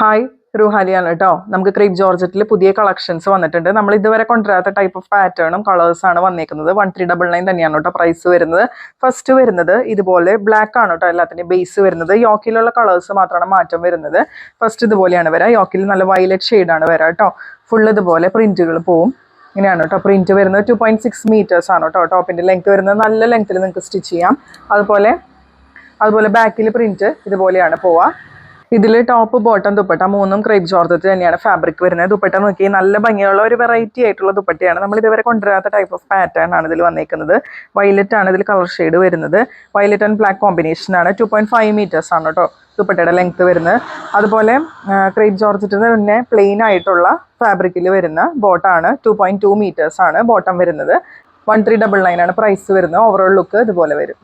Hi റുഹാലിയാണ് കേട്ടോ. നമുക്ക് crepe ജോർജറ്റിൽ പുതിയ കളക്ഷൻസ് വന്നിട്ടുണ്ട്. നമ്മൾ ഇതുവരെ കൊണ്ടുവരാത്ത ടൈപ്പ് ഓഫ് പാറ്റേണും കളേഴ്സാണ് വന്നിരിക്കുന്നത്. 1399 തന്നെയാണ് കേട്ടോ പ്രൈസ് വരുന്നത്. ഫസ്റ്റ് വരുന്നത് ഇതുപോലെ ബ്ലാക്ക് ആണ് കേട്ടോ എല്ലാത്തിൻ്റെയും ബേസ് വരുന്നത്. യോക്കിലുള്ള കളേഴ്സ് മാത്രമാണ് മാറ്റം വരുന്നത്. ഫസ്റ്റ് ഇതുപോലെയാണ് വരിക. യോക്കിൽ നല്ല വയലറ്റ് ഷെയ്ഡാണ് വരിക കേട്ടോ. ഫുൾ ഇതുപോലെ പ്രിന്റുകൾ പോവും. ഇങ്ങനെയാണ് കേട്ടോ പ്രിന്റ് വരുന്നത്. 2.6 meters ആണ് കേട്ടോ ടോപ്പിൻ്റെ ലെങ്ത് വരുന്നത്. നല്ല ലെങ്ത്തിൽ നിങ്ങൾക്ക് സ്റ്റിച്ച് ചെയ്യാം. അതുപോലെ ബാക്കിൽ പ്രിന്റ് ഇതുപോലെയാണ് പോവുക. ഇതിൽ ടോപ്പ് ബോട്ടം ദുപ്പട്ട മൂന്നും ക്രേപ്പ് ജോർജറ്റ് തന്നെയാണ് ഫാബ്രിക് വരുന്നത്. ദുപ്പട്ട നോക്കി നല്ല ഭംഗിയുള്ള ഒരു വെറൈറ്റി ആയിട്ടുള്ള ദുപ്പട്ടയാണ്. നമ്മൾ ഇതുവരെ കൊണ്ടുവരാത്ത ടൈപ്പ് ഓഫ് പാറ്റേൺ ആണ് ഇതിൽ വന്നിരിക്കുന്നത്. വയലറ്റ് ആണ് ഇതിൽ കളർ ഷെയ്ഡ് വരുന്നത്. വയലറ്റ് ആൻഡ് ബ്ലാക്ക് കോമ്പിനേഷൻ ആണ്. 2.5 meters ആണ് കേട്ടോ ദുപ്പട്ടയുടെ ലെങ്ത് വരുന്നത്. അതുപോലെ ക്രേപ്പ് ജോർജറ്റിന് തന്നെ പ്ലെയിൻ ആയിട്ടുള്ള ഫാബ്രിക്കിൽ വരുന്ന ബോട്ടാണ്. 2.2 meters ആണ് ബോട്ടം വരുന്നത്. 1399 ആണ് പ്രൈസ് വരുന്നത്. ഓവറോൾ ലുക്ക് ഇതുപോലെ വരും.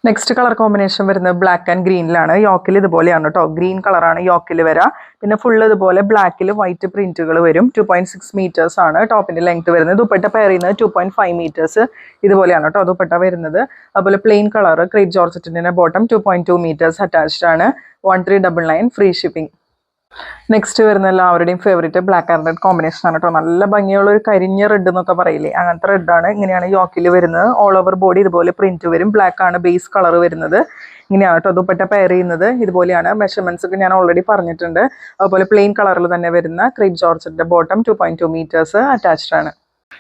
നെക്സ്റ്റ് കളർ കോമ്പിനേഷൻ വരുന്നത് ബ്ലാക്ക് ആൻഡ് ഗ്രീനിലാണ്. യോക്കിൽ ഇതുപോലെയാണ് കേട്ടോ. ഗ്രീൻ കളറാണ് യോക്കിൽ വരിക. പിന്നെ ഫുള്ള് ഇതുപോലെ ബ്ലാക്കിൽ വൈറ്റ് പ്രിന്റുകൾ വരും. 2.6 meters ആണ് ടോപ്പിൻ്റെ ലെങ്ത് വരുന്നത്. ദുപ്പട്ട പെയർ ചെയ്യുന്നത് 2.5 meters ഇതുപോലെയാണ് കേട്ടോ ദുപ്പട്ട വരുന്നത്. അതുപോലെ പ്ലെയിൻ കളർ ക്രേപ്പ് ജോർജറ്റിൻ്റെ ബോട്ടം 2.2 meters അറ്റാച്ച്ഡ് ആണ്. 1399 ഫ്രീ ഷിപ്പിംഗ്. നെക്സ്റ്റ് വരുന്ന എല്ലാവരുടെയും favourite black and red combination ആണ് കേട്ടോ. നല്ല ഭംഗിയുള്ള ഒരു കരിഞ്ഞ റെഡ് എന്നൊക്കെ പറയില്ലേ, അങ്ങനത്തെ റെഡാണ്. ഇങ്ങനെയാണ് യോക്കിൽ വരുന്നത്. ഓൾ ഓവർ ബോഡി ഇതുപോലെ പ്രിന്റ് വരും. ബ്ലാക്ക് ആണ് ബേസ് കളർ വരുന്നത്. ഇങ്ങനെയാണ് കേട്ടോ ദുപ്പട്ട പെയർ ചെയ്യുന്നത്. ഇതുപോലെയാണ്. മെഷർമെന്റ്സ് ഒക്കെ ഞാൻ ഓൾറെഡി പറഞ്ഞിട്ടുണ്ട്. അതുപോലെ പ്ലെയിൻ കളറിൽ തന്നെ വരുന്ന ക്രേപ്പ് ജോർജറ്റിന്റെ ബോട്ടം 2.2 meters അറ്റാച്ച്ഡ് ആണ്.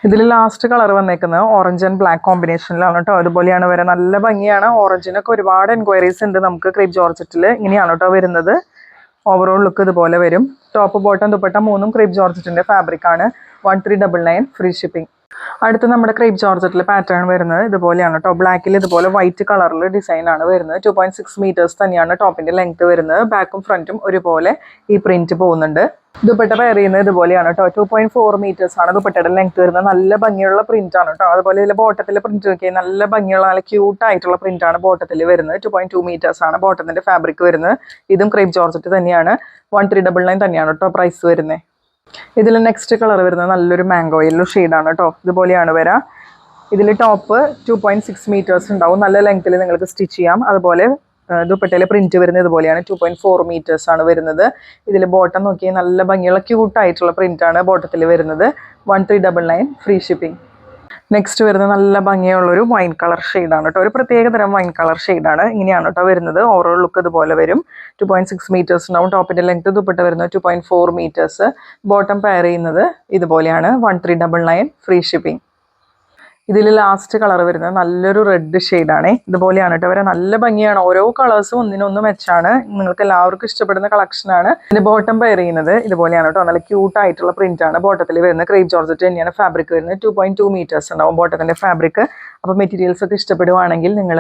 ഇതിൽ ലാസ്റ്റ് കളർ വന്നേക്കുന്നത് ഓറഞ്ച് ആൻഡ് ബ്ലാക്ക് കോമ്പിനേഷനിലാണ് കേട്ടോ. അതുപോലെയാണ് വരെ നല്ല ഭംഗിയാണ്. ഓറഞ്ചിനൊക്കെ ഒരുപാട് എൻക്വയറീസ് ഉണ്ട് നമുക്ക് ക്രേപ്പ് ജോർജറ്റിൽ. ഇങ്ങനെയാണ് കേട്ടോ വരുന്നത്. ഓവറോൾ ലുക്ക് ഇതുപോലെ വരും. ടോപ്പ് ബോട്ടം ദുപ്പട്ട മൂന്നും ക്രേപ്പ് ജോർജറ്റിന്റെ ഫാബ്രിക് ആണ്. 1399 ഫ്രീ ഷിപ്പിംഗ്. അടുത്ത് നമ്മുടെ ക്രേപ്പ് ജോർജറ്റിൽ പാറ്റേൺ വരുന്നത് ഇതുപോലെയാണ് കേട്ടോ. ബ്ലാക്കിൽ ഇതുപോലെ വൈറ്റ് കളറിൽ ഡിസൈൻ ആണ് വരുന്നത്. 2.6 meters തന്നെയാണ് ടോപ്പിന്റെ ലെങ്ത് വരുന്നത്. ബാക്കും ഫ്രണ്ടും ഒരുപോലെ ഈ പ്രിന്റ് പോകുന്നുണ്ട്. ദുപ്പട്ട പെയർ ചെയ്യുന്നത് ഇതുപോലെയാണ് കേട്ടോ. 2.4 meters ആണ് ദുപ്പട്ടയുടെ ലെങ്ത് വരുന്നത്. നല്ല ഭംഗിയുള്ള പ്രിന്റ് ആണ് കേട്ടോ. അതുപോലെ ഇതിൽ ബോട്ടത്തിലെ പ്രിന്റ് നോക്കിയാൽ നല്ല ഭംഗിയുള്ള നല്ല ക്യൂട്ട് ആയിട്ടുള്ള പ്രിന്റ് ആണ് ബോട്ടത്തിൽ വരുന്നത്. 2.2 meters ആണ് ബോട്ടത്തിന്റെ ഫാബ്രിക് വരുന്നത്. ഇതും ക്രേപ്പ് ജോർജറ്റ് തന്നെയാണ്. 1399 തന്നെയാണ് കേട്ടോ പ്രൈസ് വരുന്നത്. ഇതിൽ നെക്സ്റ്റ് കളർ വരുന്നത് നല്ലൊരു മാംഗോ യെല്ലോ ഷെയ്ഡാണ് കേട്ടോ. ഇതുപോലെയാണ് വരിക. ഇതിൽ ടോപ്പ് 2.6 meters ഉണ്ടാവും. നല്ല ലെങ്ത്തിൽ നിങ്ങൾക്ക് സ്റ്റിച്ച് ചെയ്യാം. അതുപോലെ ദുപ്പട്ടയിലെ പ്രിന്റ് വരുന്നത് ഇതുപോലെയാണ്. 2.4 meters ആണ് വരുന്നത്. ഇതിൽ ബോട്ടം നോക്കിയാൽ നല്ല ഭംഗിയുള്ള ക്യൂട്ടായിട്ടുള്ള പ്രിന്റ് ആണ് ബോട്ടത്തിൽ വരുന്നത്. 1399 ഫ്രീ ഷിപ്പിംഗ്. നെക്സ്റ്റ് വരുന്നത് നല്ല ഭംഗിയുള്ളൊരു വൈൻ കളർ ഷെയ്ഡാണ് കേട്ടോ. ഒരു പ്രത്യേക തരം വൈൻ കളർ ഷെയ്ഡാണ്. ഇങ്ങനെയാണ് കേട്ടോ വരുന്നത്. ഓവറോൾ ലുക്ക് ഇതുപോലെ വരും. 2.6 meters ഉണ്ടാവും. ടോപ്പിൻ്റെ ലെങ്ത് ദുപ്പട്ട വരുന്നത് 2.4 meters. ബോട്ടം പെയർ ചെയ്യുന്നത് ഇതുപോലെയാണ്. 1399 ഫ്രീ ഷിപ്പിംഗ്. ഇതിൽ ലാസ്റ്റ് കളർ വരുന്നത് നല്ലൊരു റെഡ് ഷെയ്ഡാണ്. ഇതുപോലെയാണ് കേട്ടോ വരെ. നല്ല ഭംഗിയാണ്. ഓരോ കളേഴ്സും ഒന്നിനൊന്ന് മെച്ചാണ്. നിങ്ങൾക്ക് എല്ലാവർക്കും ഇഷ്ടപ്പെടുന്ന കളക്ഷനാണ്. ഇതിന്റെ ബോട്ടം പെയർ ചെയ്യുന്നത് ഇതുപോലെയാണ് കേട്ടോ. നല്ല ക്യൂട്ട് ആയിട്ടുള്ള പ്രിന്റ് ആണ് ബോട്ടത്തിൽ വരുന്നത്. ക്രേപ്പ് ജോർജറ്റ് തന്നെയാണ് ഫാബ്രിക് വരുന്നത്. 2.2 meters ഉണ്ടാവും ബോട്ടത്തിന്റെ ഫാബ്രിക്. അപ്പോൾ മെറ്റീരിയൽസ് ഒക്കെ ഇഷ്ടപ്പെടുവാണെങ്കിൽ നിങ്ങൾ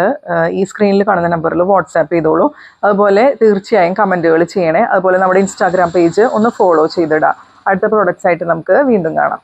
ഈ സ്ക്രീനിൽ കാണുന്ന നമ്പറിൽ വാട്സാപ്പ് ചെയ്തോളൂ. അതുപോലെ തീർച്ചയായും കമന്റുകൾ ചെയ്യണേ. അതുപോലെ നമ്മുടെ ഇൻസ്റ്റാഗ്രാം പേജ് ഒന്ന് ഫോളോ ചെയ്തിടാം. അടുത്ത പ്രോഡക്റ്റ്സ് ആയിട്ട് നമുക്ക് വീണ്ടും കാണാം.